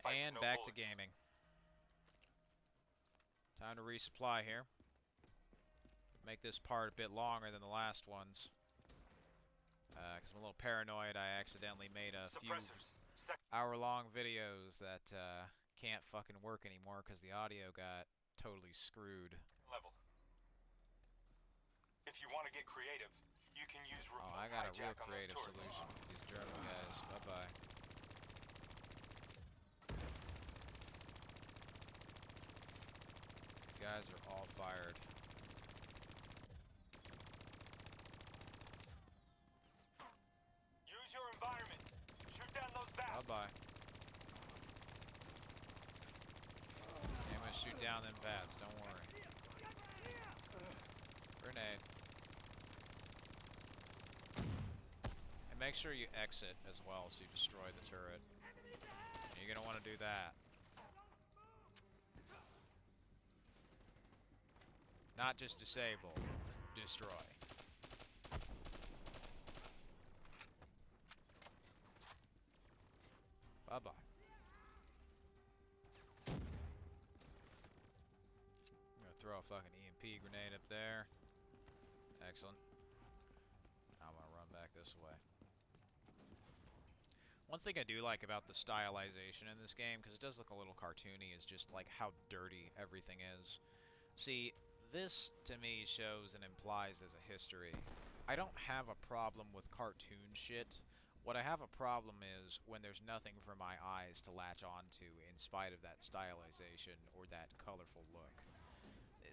And no back bullets. To gaming. Time to resupply here. Make this part a bit longer than the last ones. Because I'm a little paranoid. I accidentally made a few hour-long videos that can't fucking work anymore because the audio got totally screwed. Level. If you want to get creative, you can use remote I got a real hijack on creative those turrets. solution for these German guys. Bye-bye. These guys are all fired. Use your environment. Shoot down those vats. Bye-bye. I'm gonna shoot down them vats, don't worry. Grenade. And make sure you exit as well so you destroy the turret. You're gonna want to do that. Not just disable, destroy. Bye-bye. I'm gonna throw a fucking EMP grenade up there. Excellent. I'm gonna run back this way. One thing I do like about the stylization in this game, because it does look a little cartoony, is just like how dirty everything is. See, this to me shows and implies there's a history. I don't have a problem with cartoon shit. What I have a problem is when there's nothing for my eyes to latch onto in spite of that stylization or that colorful look.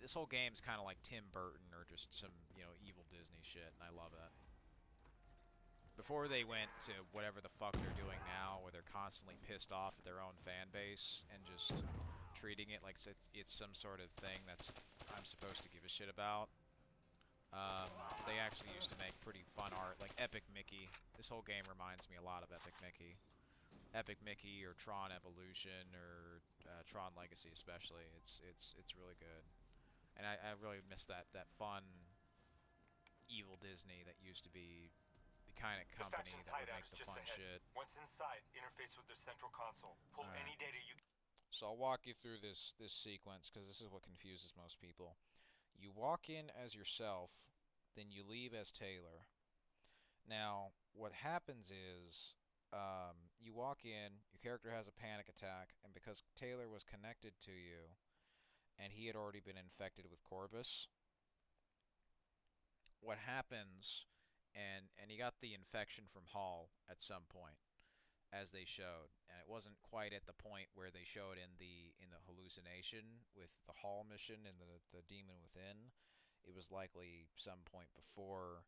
This whole game's kind of like Tim Burton or just some, you know, evil Disney shit, and I love that. Before they went to whatever the fuck they're doing now, where they're constantly pissed off at their own fan base and just treating it like it's some sort of thing that's I'm supposed to give a shit about. They actually used to make pretty fun art, like Epic Mickey. This whole game reminds me a lot of Epic Mickey. Epic Mickey or Tron Evolution or Tron Legacy especially. It's really good. And I really miss that fun evil Disney that used to be the kind of company that would make the fun shit. Once inside, interface with the central console. Pull any data you. So I'll walk you through this sequence because this is what confuses most people. You walk in as yourself, then you leave as Taylor. Now, what happens is you walk in, your character has a panic attack, and because Taylor was connected to you, and he had already been infected with Corvus, what happens, and he got the infection from Hall at some point, as they showed, and it wasn't quite at the point where they showed in the hallucination with the Hall mission and the demon within. It was likely some point before,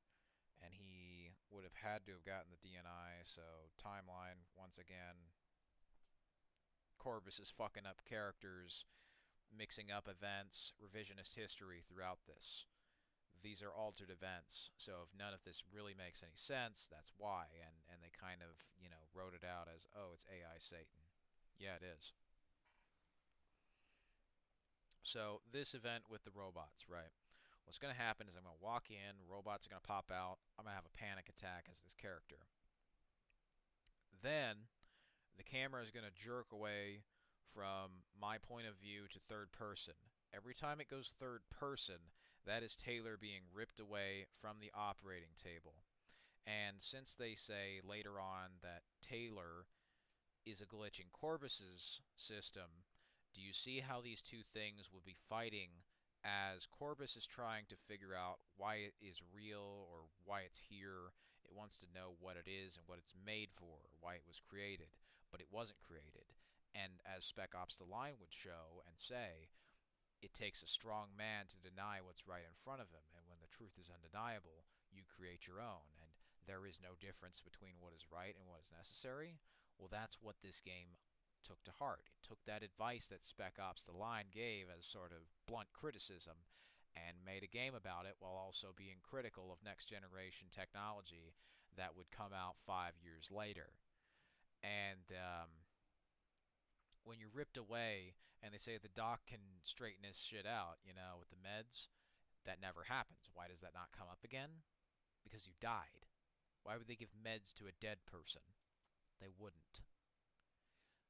and he would have had to have gotten the DNI. So timeline once again. Corvus is fucking up characters, mixing up events, revisionist history throughout this. These are altered events, so if none of this really makes any sense, that's why, and they kind of, you know, wrote it out as, oh, it's AI Satan. Yeah, it is. So, this event with the robots, right? What's going to happen is I'm going to walk in, robots are going to pop out, I'm going to have a panic attack as this character. Then, the camera is going to jerk away from my point of view to third person. Every time it goes third person, that is Taylor being ripped away from the operating table. And since they say later on that Taylor is a glitch in Corvus's system, do you see how these two things would be fighting as Corvus is trying to figure out why it is real or why it's here? It wants to know what it is and what it's made for, why it was created, but it wasn't created. And as Spec Ops The Line would show and say, it takes a strong man to deny what's right in front of him, and when the truth is undeniable, you create your own, and there is no difference between what is right and what is necessary. Well, that's what this game took to heart. It took that advice that Spec Ops The Line gave as sort of blunt criticism and made a game about it while also being critical of next generation technology that would come out 5 years later. And when you're ripped away and they say the doc can straighten this shit out, you know, with the meds, that never happens. Why does that not come up again? Because you died. Why would they give meds to a dead person? They wouldn't.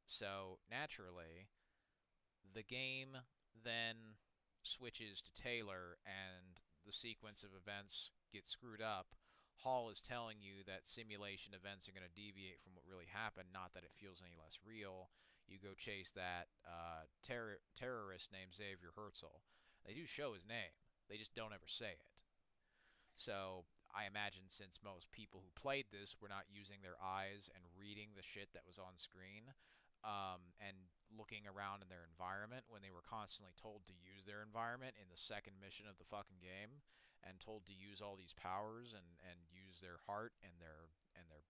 So naturally, the game then switches to Taylor, and the sequence of events get screwed up. Hall is telling you that simulation events are going to deviate from what really happened, not that it feels any less real. You go chase that terrorist named Xavier Herzl. They do show his name, they just don't ever say it. So I imagine since most people who played this were not using their eyes and reading the shit that was on screen, and looking around in their environment when they were constantly told to use their environment in the second mission of the fucking game, and told to use all these powers and use their heart and their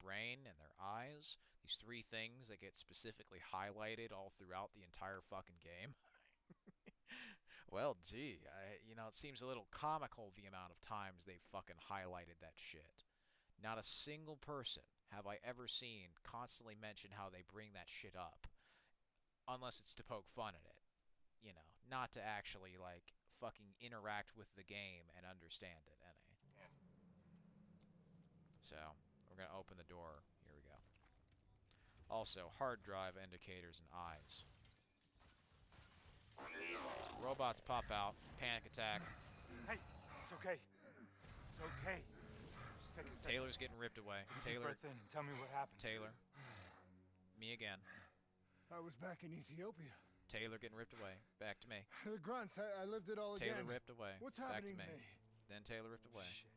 brain and their eyes. These three things that get specifically highlighted all throughout the entire fucking game. Well, gee, it seems a little comical the amount of times they've fucking highlighted that shit. Not a single person have I ever seen constantly mention how they bring that shit up, unless it's to poke fun at it. Not to actually, like, fucking interact with the game and understand it, any. So, we're gonna open the door. Here we go. Also, hard drive indicators and eyes. So robots pop out, panic attack. Hey, it's okay. It's okay. Just take a second. Taylor's getting ripped away. Take a Taylor, breath in and tell me what happened. Taylor. Me again. I was back in Ethiopia. Taylor getting ripped away. Back to me. The grunts, I lived it all Taylor again. ripped away. What's Back to happening me. to me? Then Taylor ripped away. Shit.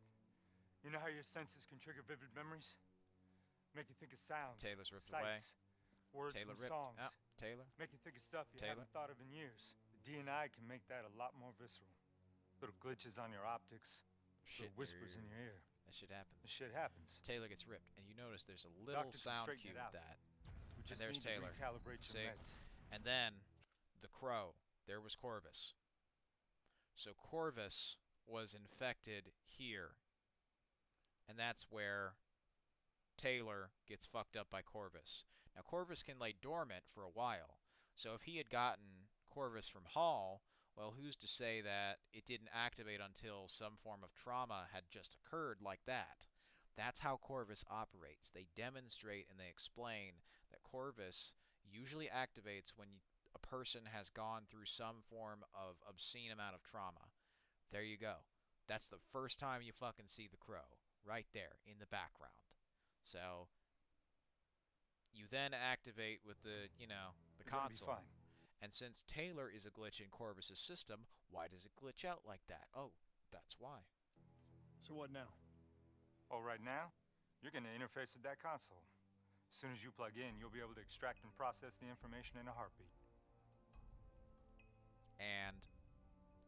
You know how your senses can trigger vivid memories? Make you think of sounds. Taylor's ripped sights, words Taylor from ripped. songs. Oh, Taylor. Make you think of stuff you Taylor. haven't thought of in years. The DNI can make that a lot more visceral. Little glitches on your optics, Shit little whispers in your ear. That shit happens. This shit happens. Taylor gets ripped, and you notice there's a little Doctor can sound straighten cue it with out. that. We just there's need Taylor. to recalibrate See? your meds. And then the crow. There was Corvus. So Corvus was infected here. And that's where Taylor gets fucked up by Corvus. Now Corvus can lay dormant for a while. So if he had gotten Corvus from Hall, well, who's to say that it didn't activate until some form of trauma had just occurred like that? That's how Corvus operates. They demonstrate and they explain that Corvus usually activates when a person has gone through some form of obscene amount of trauma. There you go. That's the first time you fucking see the crow. Right there in the background. So you then activate with the console. Be fine. And since Taylor is a glitch in Corvus's system, why does it glitch out like that? Oh, that's why. So what now? Oh, right now, you're going to interface with that console. As soon as you plug in, you'll be able to extract and process the information in a heartbeat. And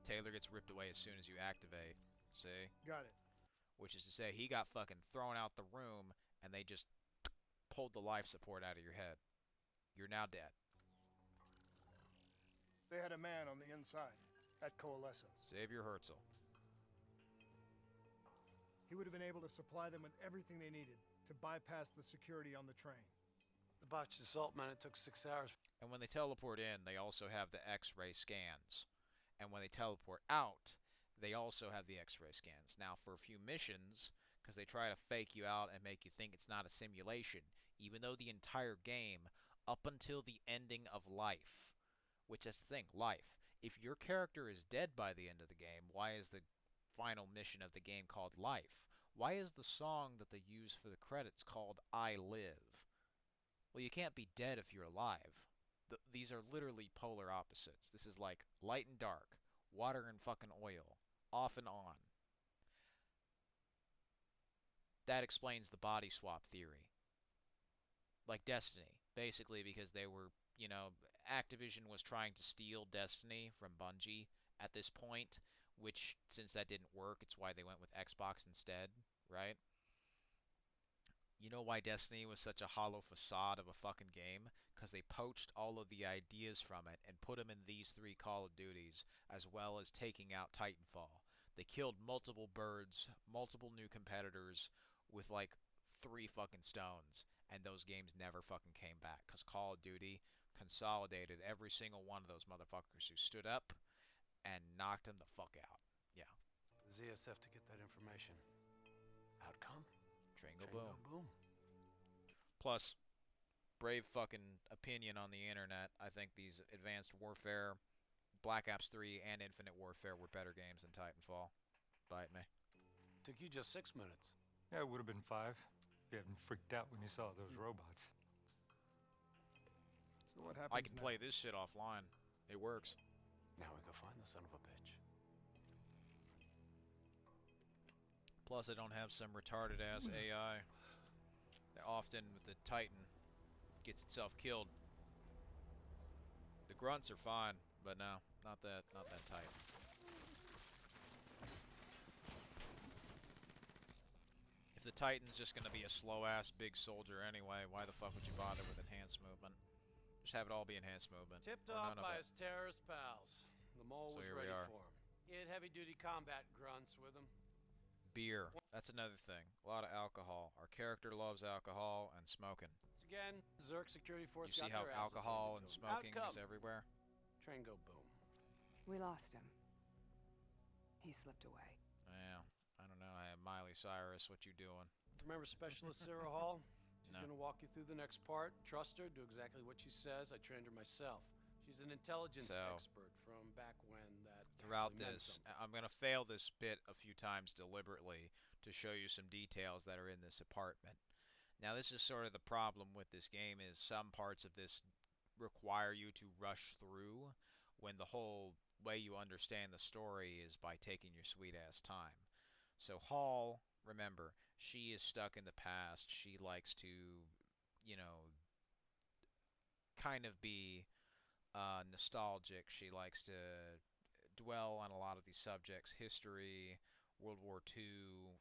Taylor gets ripped away as soon as you activate. See? Got it. Which is to say, he got fucking thrown out the room, and they just pulled the life support out of your head. You're now dead. They had a man on the inside at Coalescence. Xavier Herzl. He would have been able to supply them with everything they needed to bypass the security on the train. The botched assault, man, it took 6 hours. And when they teleport in, they also have the X-ray scans. And when they teleport out, they also have the X-ray scans. Now, for a few missions, because they try to fake you out and make you think it's not a simulation, even though the entire game, up until the ending of life, which is the thing, life. If your character is dead by the end of the game, why is the final mission of the game called Life? Why is the song that they use for the credits called I Live? Well, you can't be dead if you're alive. These are literally polar opposites. This is like light and dark, water and fucking oil, off and on. That explains the body swap theory. Like Destiny, basically because they were, Activision was trying to steal Destiny from Bungie at this point, which, since that didn't work, it's why they went with Xbox instead, right? You know why Destiny was such a hollow facade of a fucking game? Because they poached all of the ideas from it and put them in these 3 Call of Duties, as well as taking out Titanfall. They killed multiple birds, multiple new competitors, with like 3 fucking stones, and those games never fucking came back, because Call of Duty consolidated every single one of those motherfuckers who stood up and knocked them the fuck out. Yeah. The ZSF to get that information. Outcome? Train go Train boom. go boom. Plus, brave fucking opinion on the internet. I think these Advanced Warfare, Black Ops 3, and Infinite Warfare were better games than Titanfall. Bite me. Took you just 6 minutes. Yeah, it would have been 5 if you hadn't freaked out when you saw those robots. So what happens I can now? play this shit offline. It works. Now we go find the son of a bitch. Plus, I don't have some retarded ass AI that often with the Titan gets itself killed. The grunts are fine, but no, not that Titan. If the Titan's just gonna be a slow ass big soldier anyway, why the fuck would you bother with enhanced movement? Just have it all be enhanced movement. Tipped or off none of by it. his terrorist pals. The mole So was here we ready are. for him. He had heavy-duty combat grunts with him. Beer. That's another thing. A lot of alcohol. Our character loves alcohol and smoking. Again, Zerk security force You see got how their asses alcohol handed and to 'em. smoking Outcome. is everywhere? Train go boom. We lost him. He slipped away. Yeah. I don't know. I have Miley Cyrus. What you doing? Remember Specialist Sarah Hall? She's No. gonna walk you through the next part. Trust her, do exactly what she says. I trained her myself. She's an intelligence So, expert from back when that Throughout actually meant this, something. I'm going to fail this bit a few times deliberately to show you some details that are in this apartment. Now, this is sort of the problem with this game is some parts of this require you to rush through when the whole way you understand the story is by taking your sweet ass time. So Hall, remember, she is stuck in the past. She likes to, you know, kind of be nostalgic. She likes to dwell on a lot of these subjects, history, World War II,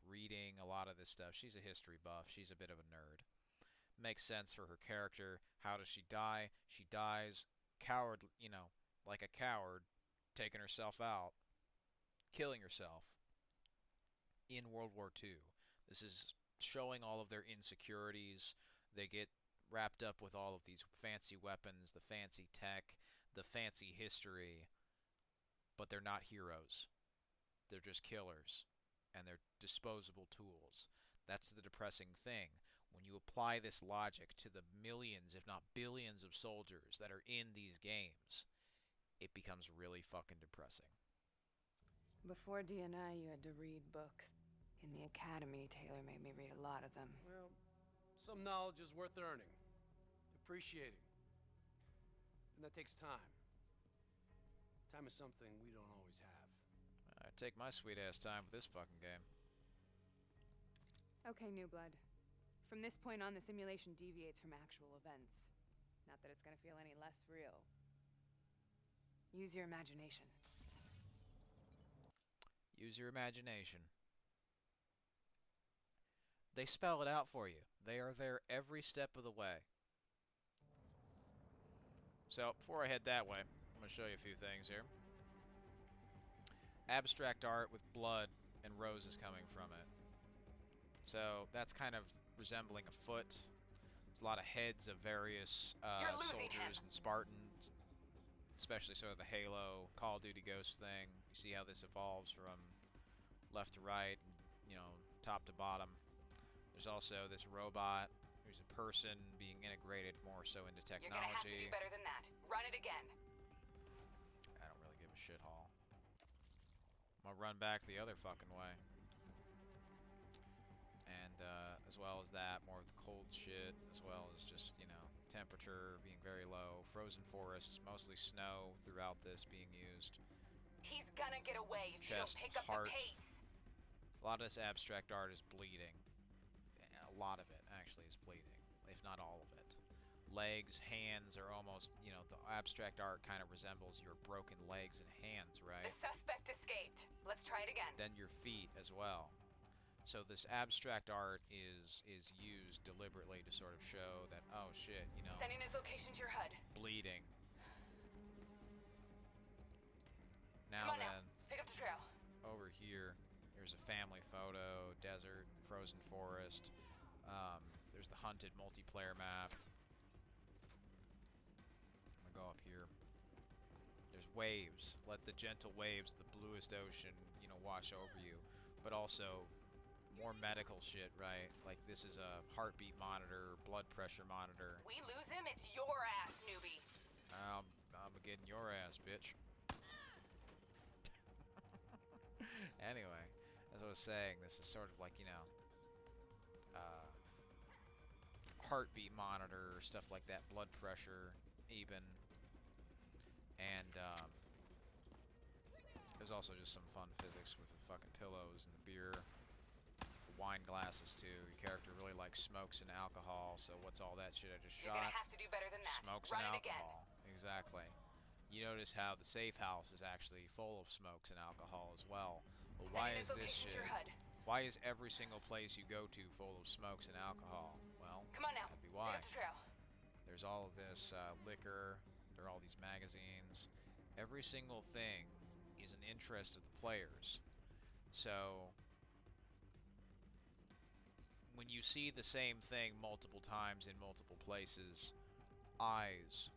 reading, a lot of this stuff. She's a history buff. She's a bit of a nerd. Makes sense for her character. How does she die? She dies coward, you know, like a coward, taking herself out, killing herself in World War II. This is showing all of their insecurities. They get wrapped up with all of these fancy weapons, the fancy tech, the fancy history, but they're not heroes. They're just killers, and they're disposable tools. That's the depressing thing. When you apply this logic to the millions, if not billions, of soldiers that are in these games, it becomes really fucking depressing. Before DNA, you had to read books. In the academy, Taylor made me read a lot of them. Well, some knowledge is worth earning, appreciating. And that takes time. Time is something we don't always have. I take my sweet ass time with this fucking game. Okay, New Blood. From this point on, the simulation deviates from actual events. Not that it's gonna feel any less real. Use your imagination. Use your imagination. They spell it out for you. They are there every step of the way. So, before I head that way, I'm going to show you a few things here. Abstract art with blood and roses coming from it. So, that's kind of resembling a foot. There's a lot of heads of various soldiers and Spartans. Especially sort of the Halo, Call of Duty Ghost thing. You see how this evolves from left to right, and, you know, top to bottom. There's also this robot who's a person being integrated more so into technology. You're gonna have to do better than that. Run it again. I don't really give a shit, Hall. I'm gonna run back the other fucking way. And as well as that, more of the cold shit, as well as just, you know, temperature being very low. Frozen forests, mostly snow throughout this being used. He's gonna get away if Chest, you don't pick up heart. the pace. A lot of this abstract art is bleeding. A lot of it, actually, is bleeding, if not all of it. Legs, hands are almost, you know, the abstract art kind of resembles your broken legs and hands, right? The suspect escaped. Let's try it again. Then your feet as well. So this abstract art is used deliberately to sort of show that, oh shit, you know, Sending his location to your HUD. bleeding. Come Now on then, now. Pick up the trail. over here, there's a family photo, desert, frozen forest. There's the hunted multiplayer map. I'm gonna go up here. There's waves. Let the gentle waves, the bluest ocean, you know, wash over you. But also more medical shit, right? Like this is a heartbeat monitor, blood pressure monitor. We lose him, it's your ass, newbie. I'm getting your ass, bitch. Anyway, as I was saying, this is sort of like, you know, heartbeat monitor, stuff like that, blood pressure, even. And there's also just some fun physics with the fucking pillows and the beer. The wine glasses, too. Your character really likes smokes and alcohol, so what's all that shit I just shot? You're gonna have to do better than that. Smokes Run and it again. alcohol. Exactly. You notice how the safe house is actually full of smokes and alcohol as well. Well, why is this shit? Why is every single place you go to full of smokes and alcohol? Well, come on now. that'd be why. Pick up the trail. There's all of this liquor. There are all these magazines. Every single thing is an interest of the players. So when you see the same thing multiple times in multiple places, eyes,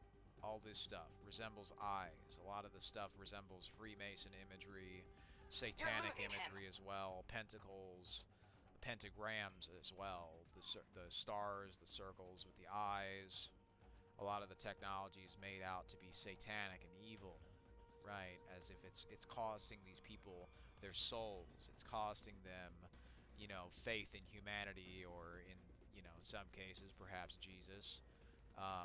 all this stuff resembles eyes. A lot of the stuff resembles Freemason imagery, satanic imagery as well, pentacles, pentagrams as well, the stars, the circles with the eyes. A lot of the technology is made out to be satanic and evil, right? As if it's costing these people their souls. It's costing them, you know, faith in humanity, or in, you know, some cases perhaps Jesus.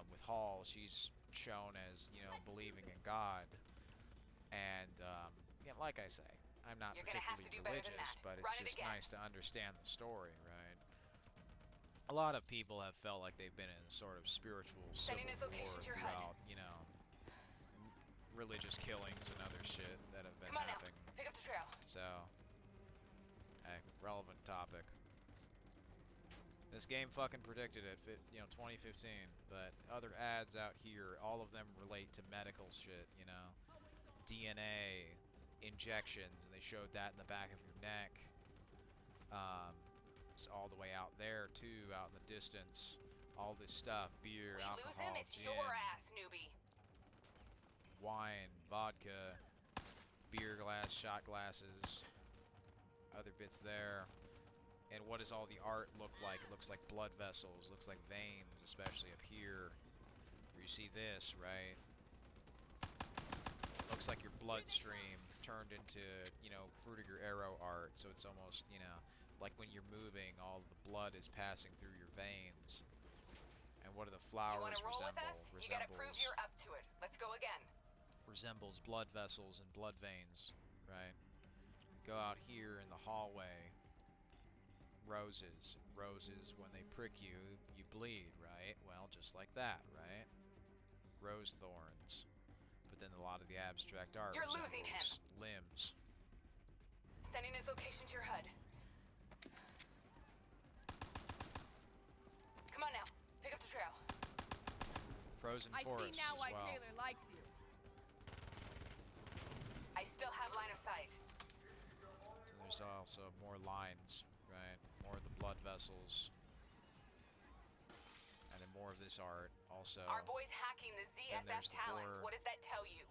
With Hall, she's shown as, you know, believing in God. And yeah, like I say, I'm not particularly religious, but it's just nice to understand the story, right? A lot of people have felt like they've been in a sort of spiritual civil war throughout, you know, religious killings and other shit that have been happening. Pick up the trail. So, hey, relevant topic. This game fucking predicted it, you know, 2015. But other ads out here, all of them relate to medical shit, you know, DNA, injections, and they showed that in the back of your neck. It's all the way out there too, out in the distance. All this stuff, beer, alcohol, gin, your ass, newbie. wine, vodka, beer glass, shot glasses, other bits there. And what does all the art look like? It looks like blood vessels, looks like veins, especially up here, where you see this, right? Looks like your bloodstream turned into, you know, frutiger aero art. So it's almost, you know, like when you're moving, all the blood is passing through your veins. And what do the flowers resemble? You gotta prove you're up to it. Let's go again. Resembles blood vessels and blood veins, right? Go out here in the hallway. Roses. Roses, when they prick you, you bleed, right? Well, just like that, right? Rose thorns. But then a lot of the abstract art resembles limbs. Sending his location to your HUD. Come on now, pick up the trail. Frozen forests I see now why well. Taylor likes you. I still have line of sight. So there's also more lines, right? More of the blood vessels. And then more of this art also. Our boy's hacking the ZSF talents. What does that tell you?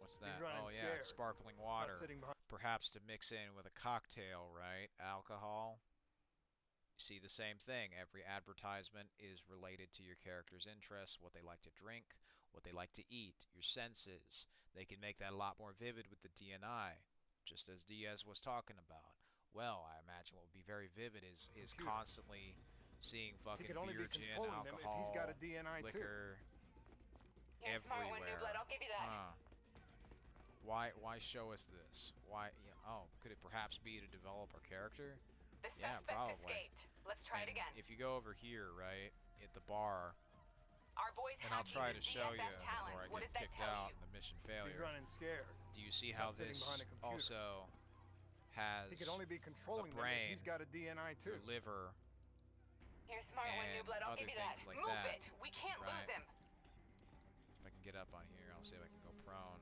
What's that? He's running Oh yeah, it's scared. sparkling water. Not sitting behind. Perhaps to mix in with a cocktail, right? Alcohol. You see the same thing. Every advertisement is related to your character's interests, what they like to drink, what they like to eat, your senses. They can make that a lot more vivid with the DNI, just as Diaz was talking about. Well, I imagine what would be very vivid is constantly seeing fucking He could only beer, be gin, controlling them if alcohol, he's got a DNI liquor, You're a smart one, new blood. everywhere. I'll give you that. Why show us this? Why? You know, oh, could it perhaps be to develop our character? The Yeah, suspect probably. escaped. Let's try it And again. if you go over here, right, at the bar, Our boy's and I'll hacking try the to show you ZSF before talents. I What get does that kicked tell out you? and the mission He's failure. running scared. Do you see how Not sitting this behind a computer. also has He could only be controlling them brain, if he's got a DNI too. your liver? You're a smart one, new and blood. I'll other give you that. things like Move that, it. We can't right? lose him. If I can get up on here, I'll see if I can go prone.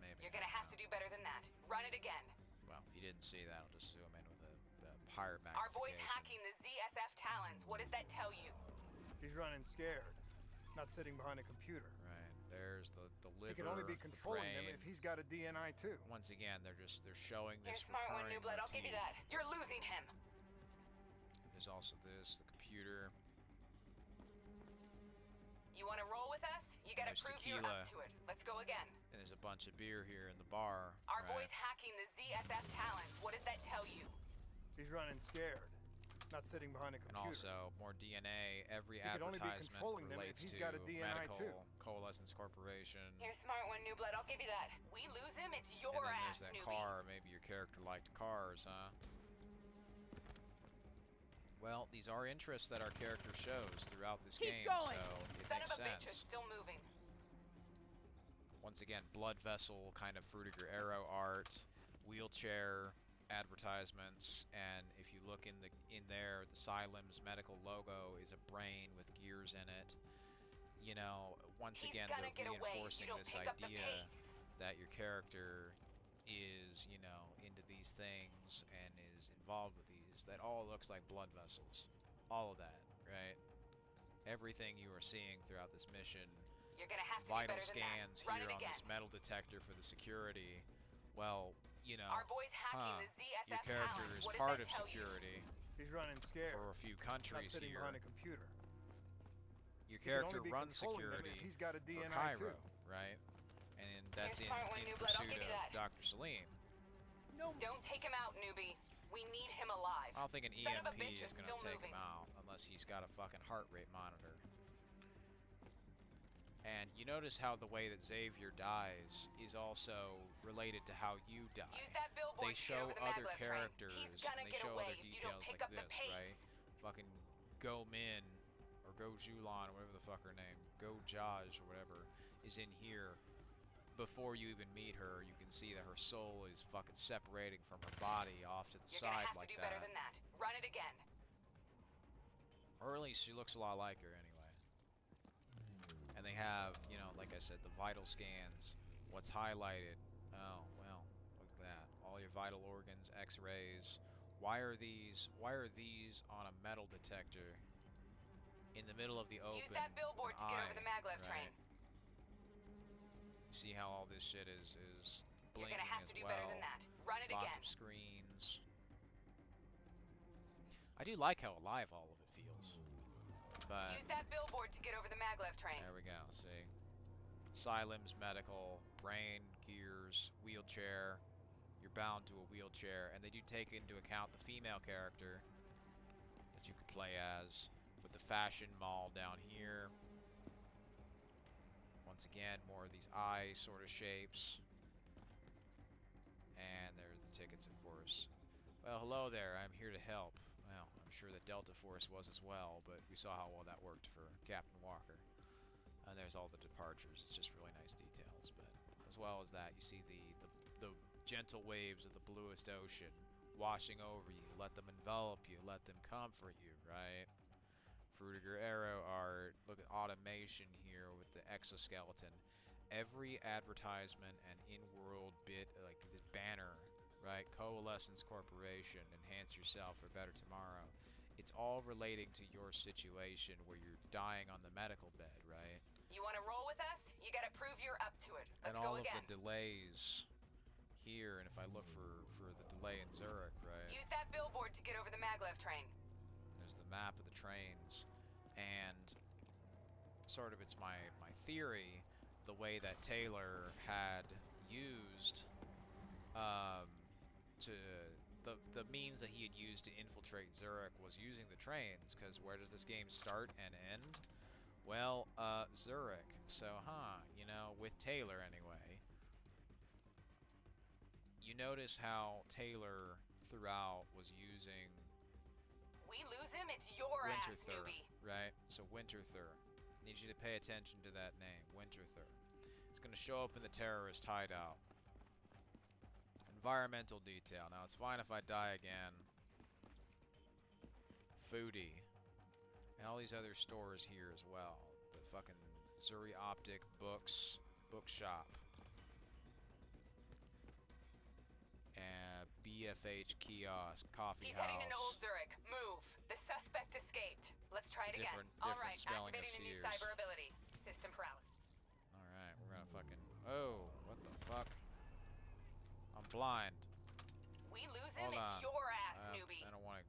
Maybe. You're gonna have to do better than that. Run it again. Well, if you didn't see that, I'll just zoom in with the pirate Our boy's magnification. hacking the ZSF talents. What does that tell you? He's running scared. Not sitting behind a computer. Right. There's there's the liver, He can only be the controlling them brain. if he's got a DNI too. Once again, they're showing You're this a smart one, recurring New Blood. I'll give you motif. that. You're losing him. There's also this, the computer. You want to roll with us? You gotta There's prove you're up tequila. to it. Let's go again. And there's a bunch of beer here in the bar. Our right? boy's hacking the ZSF talents. What does that tell you? He's running scared, not sitting behind a And computer. also more DNA. Every He could only be advertisement controlling them if relates he's to got a DNI Medical too. Coalescence Corporation. You're a smart one, New Blood. I'll give you that. We lose him, it's your And then ass, there's that newbie. car. Maybe your character liked cars, huh? Well, these are interests that our character shows throughout this Keep game, going. so it Son makes of a bitch is sense. still moving. Once again, blood vessel kind of frutiger aero art, wheelchair advertisements, and if you look in there, the Xylem's medical logo is a brain with gears in it. You know, once He's again, gonna they're get away if reinforcing you don't this pick up the idea pace. that your character is, you know, into these things and is involved with these. That all looks like blood vessels. All of that, right? Everything you are seeing throughout this mission. You're gonna have to do Vital better than scans that. Run here it on again. this metal detector for the security. Well, you know, Our boy's hacking the your ZSF character talents. is What does part that of tell you? security He's running scared, for a few not countries sitting here. behind a computer. Your He could character only be runs controlling them security if he's got a for DNI Cairo, too. right? And that's You're a smart one, in New Blood. I'll pursuit give you of that. Dr. Salim. Don't take him out, newbie. We need him alive. I don't think an Son of a EMP bitch is is going still to take moving. him out unless he's got a fucking heart rate monitor. And you notice how the way that Xavier dies is also related to how you die. Use that billboard They to get show over the other maglev characters train. He's and gonna they get show away other if you don't details pick like up the this, pace. right? Fucking Go Min or Go Julan or whatever the fuck her name, Go Jaj or whatever, is in here. Before you even meet her, you can see that her soul is fucking separating from her body off to the You're gonna side have like to do that. better than that. Run it again. Or at least she looks a lot like her anyway. And they have, you know, like I said, the vital scans. What's highlighted? Oh, well, look at that. All your vital organs, X-rays. Why are these on a metal detector in the middle of the open? Use that billboard to get over the maglev right? train. See how all this shit is You're blinking gonna have as to do well. better than that. Run it Lots again. of screens. I do like how alive all of it feels. But Use that billboard to get over the maglev train. there we go, see? Xylem's medical, brain, gears, wheelchair. You're bound to a wheelchair. And they do take into account the female character that you could play as with the fashion mall down here. Once again, more of these eye sort of shapes. And there are the tickets, of course. Well, hello there. I'm here to help. Well, I'm sure that Delta Force was as well, but we saw how well that worked for Captain Walker. And there's all the departures. It's just really nice details. But as well as that, you see the gentle waves of the bluest ocean washing over you. Let them envelop you. Let them comfort you, right? Frutiger aero art. Look at automation here with the exoskeleton. Every advertisement and in-world bit, like the banner, right? Coalescence Corporation, enhance yourself for better tomorrow. It's all relating to your situation where you're dying on the medical bed, right? You want to roll with us? You gotta prove you're up to it. Let's And all go of again. the delays here, and if I look for the delay in Zurich, right? Use that billboard to get over the maglev train. There's the map of the trains, and sort of it's my theory, the way that Taylor had used the means that he had used to infiltrate Zurich was using the trains, because where does this game start and end? Well, Zurich. So, you know, with Taylor anyway. You notice how Taylor throughout was using We lose him, it's your ass, Winterthur, newbie. right? So Winterthur. Need you to pay attention to that name, Winterthur. It's going to show up in the terrorist hideout. Environmental detail. Now, it's fine if I die again. Foodie. And all these other stores here as well. The fucking Zuri Optic Books Bookshop. And BFH Kiosk Coffee He's House. heading into Old Zurich. Move. The suspect escaped. Let's try It's it a again. different All right, spelling of activating a new Sears. cyber ability. System paralysis. Alright, we're gonna fuck? I'm blind. We lose him, Hold on. it's your ass, newbie. I don't want to.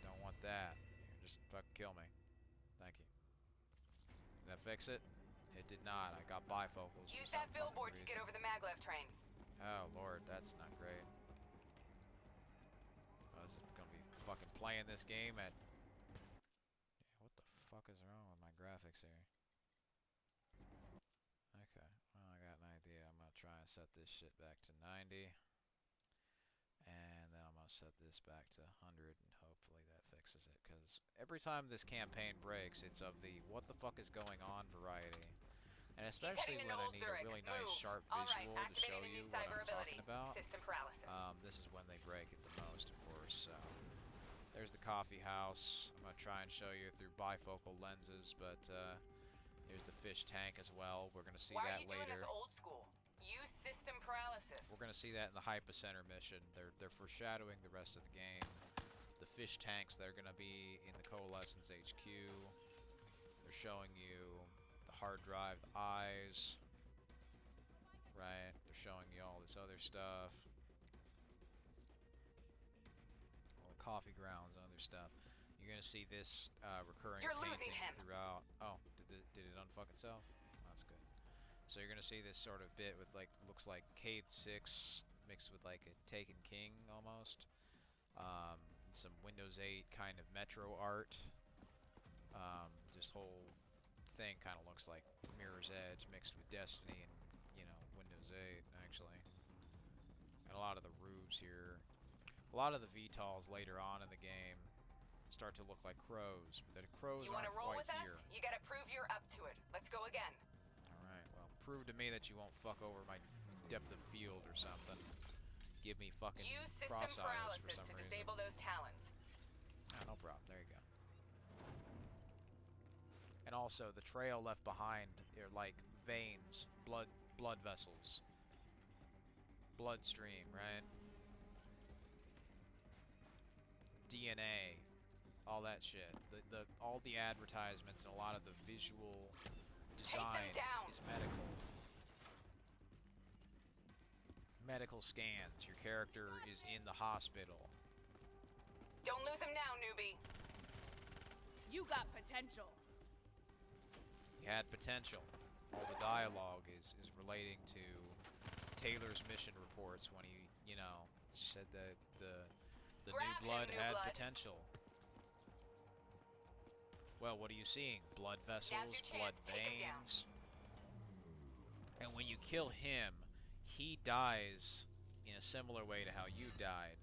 Don't want that. Just fucking kill me. Thank you. Did that fix it? It did not. I got bifocals. Use for that some billboard fucking to get reason. over the maglev train. Oh lord, that's not great. Oh, this is gonna be fucking playing this game at. Yeah, what the fuck is wrong with my graphics here? Okay, well I got an idea. I'm gonna try and set this shit back to 90. And then I'm gonna set this back to 100 and hopefully that fixes it. Because every time this campaign breaks, it's of the what the fuck is going on variety. And especially when I need a really nice sharp visual to show you what I'm talking about. System paralysis. This is when they break it the most, of course. So there's the coffee house. I'm gonna try and show you through bifocal lenses, but here's the fish tank as well. We're gonna see that later. Why are you doing this old school? Use system paralysis. We're gonna see that in the Hypocenter mission. They're foreshadowing the rest of the game. The fish tanks that are gonna be in the Coalescence HQ. They're showing you the hard drive, the eyes. Right? They're showing you all this other stuff. All the coffee grounds and other stuff. You're gonna see this recurring painting throughout. Oh, did it unfuck itself? That's good. So you're gonna see this sort of bit with like looks like Cade 6 mixed with like a Taken King almost. Some Windows 8 kind of Metro art. This whole thing kind of looks like Mirror's Edge mixed with Destiny and Windows 8 actually. And a lot of the roofs here, a lot of the VTOLs later on in the game start to look like crows, but the crows aren't quite here. You gotta prove you're up to it. Let's go again. Alright, well, prove to me that you won't fuck over my depth of field or something. Give me fucking Use system cross eyes for paralysis some to reason. disable those talons. No problem. There you go. And also, the trail left behind are like veins, blood vessels, bloodstream, right? DNA, all that shit. All the advertisements and a lot of the visual design is medical. Medical scans. Your character is in the hospital. Don't lose him now, newbie. You got potential. He had potential. All the dialogue is relating to Taylor's mission reports when he, she said that the new blood had potential. Well, what are you seeing? Blood vessels, blood veins. And when you kill him, he dies in a similar way to how you died,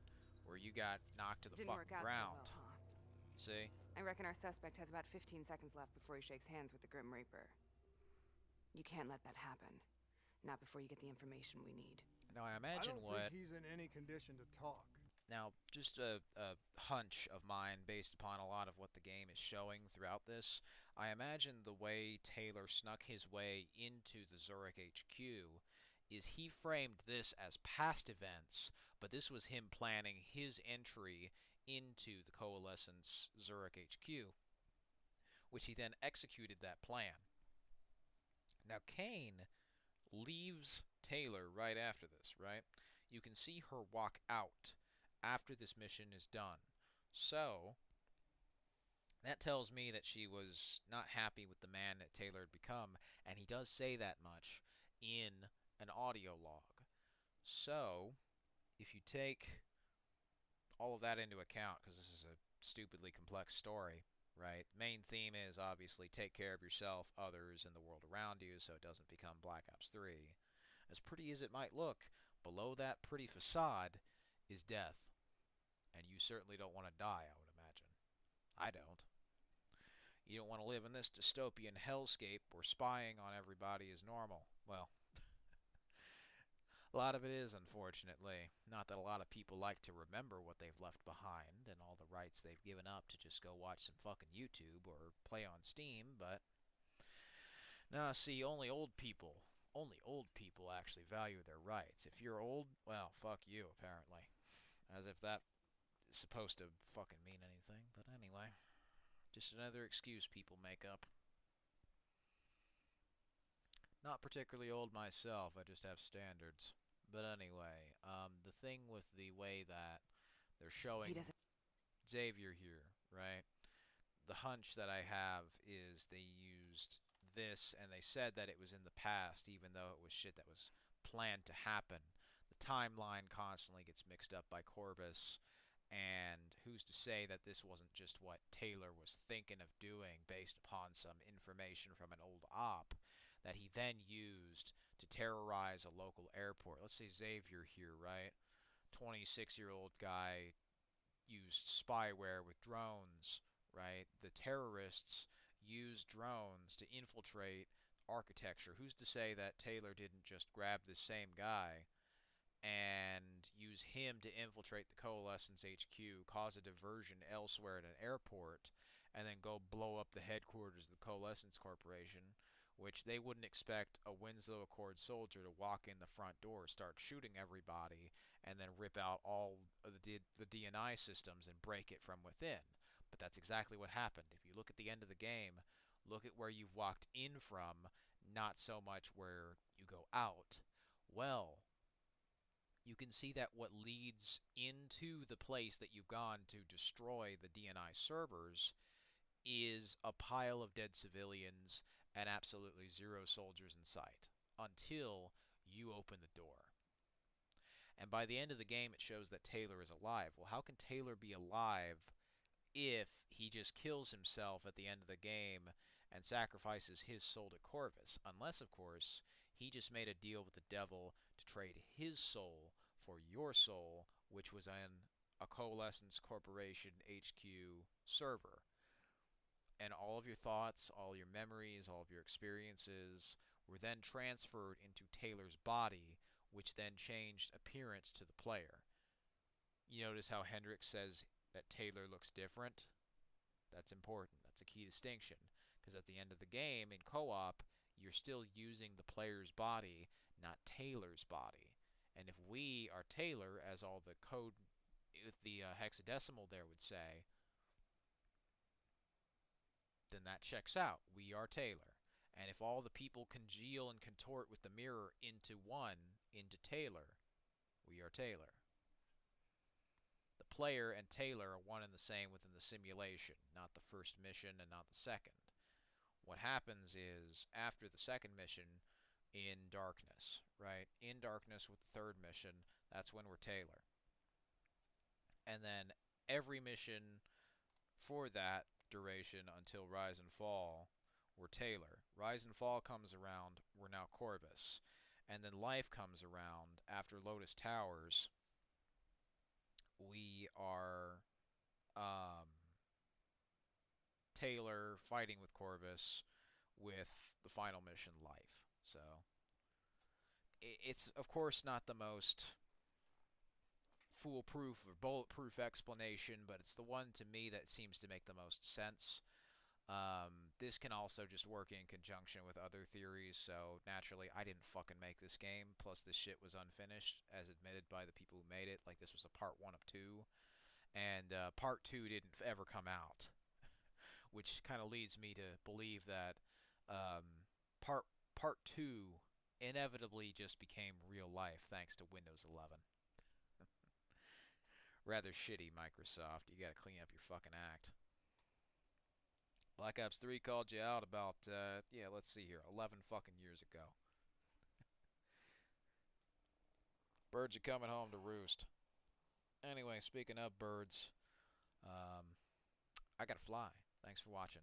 where you got knocked to the fucking ground. So well, huh? See? I reckon our suspect has about 15 seconds left before he shakes hands with the Grim Reaper. You can't let that happen. Not before you get the information we need. Now, I imagine I don't think he's in any condition to talk. Now, just a hunch of mine based upon a lot of what the game is showing throughout this, I imagine the way Taylor snuck his way into the Zurich HQ is he framed this as past events, but this was him planning his entry into the Coalescence Zurich HQ, which he then executed that plan. Now, Kane leaves Taylor right after this, right? You can see her walk out after this mission is done. So, that tells me that she was not happy with the man that Taylor had become, and he does say that much in an audio log. So, if you take all of that into account, because this is a stupidly complex story, right? Main theme is obviously take care of yourself, others, and the world around you so it doesn't become Black Ops 3. As pretty as it might look, below that pretty facade is death. And you certainly don't want to die, I would imagine. I don't. You don't want to live in this dystopian hellscape where spying on everybody is normal. Well, a lot of it is, unfortunately. Not that a lot of people like to remember what they've left behind and all the rights they've given up to just go watch some fucking YouTube or play on Steam, but... Nah, see, only old people actually value their rights. If you're old, well, fuck you, apparently. As if that is supposed to fucking mean anything. But anyway, just another excuse people make up. Not particularly old myself, I just have standards. But anyway, the thing with the way that they're showing He doesn't. Xavier here, right? The hunch that I have is they used this and they said that it was in the past, even though it was shit that was planned to happen. The timeline constantly gets mixed up by Corvus, and who's to say that this wasn't just what Taylor was thinking of doing based upon some information from an old op that he then used to terrorize a local airport. Let's say Xavier here, right? 26-year-old guy used spyware with drones, right? The terrorists used drones to infiltrate architecture. Who's to say that Taylor didn't just grab this same guy and use him to infiltrate the Coalescence HQ, cause a diversion elsewhere at an airport, and then go blow up the headquarters of the Coalescence Corporation, which they wouldn't expect a Winslow Accord soldier to walk in the front door, start shooting everybody, and then rip out all of the DNI systems and break it from within. But that's exactly what happened. If you look at the end of the game, look at where you've walked in from, not so much where you go out. Well, you can see that what leads into the place that you've gone to destroy the DNI servers is a pile of dead civilians and absolutely zero soldiers in sight until you open the door. And by the end of the game, it shows that Taylor is alive. Well, how can Taylor be alive if he just kills himself at the end of the game and sacrifices his soul to Corvus? Unless, of course, he just made a deal with the devil to trade his soul for your soul, which was in a Coalescence Corporation HQ server. And all of your thoughts, all your memories, all of your experiences were then transferred into Taylor's body, which then changed appearance to the player. You notice how Hendricks says that Taylor looks different? That's important. That's a key distinction. Because at the end of the game, in co-op, you're still using the player's body, not Taylor's body. And if we are Taylor, as all the code, the hexadecimal there would say, then that checks out. We are Taylor. And if all the people congeal and contort with the mirror into one, into Taylor, we are Taylor. The player and Taylor are one and the same within the simulation, not the first mission and not the second. What happens is, after the second mission, in darkness, right? In darkness with the third mission, that's when we're Taylor. And then every mission for that duration until Rise and Fall, we're Taylor. Rise and Fall comes around, we're now Corvus. And then Life comes around after Lotus Towers. We are Taylor fighting with Corvus with the final mission, Life. So it's of course not the most foolproof or bulletproof explanation, but it's the one to me that seems to make the most sense. This can also just work in conjunction with other theories, so naturally I didn't fucking make this game, plus this shit was unfinished, as admitted by the people who made it. Like, this was a part 1 of 2, and part 2 didn't ever come out, which kind of leads me to believe that part 2 inevitably just became real life thanks to Windows 11. Rather shitty, Microsoft. You gotta clean up your fucking act. Black Ops 3 called you out about, yeah, let's see here, 11 fucking years ago. Birds are coming home to roost. Anyway, speaking of birds, I gotta fly. Thanks for watching.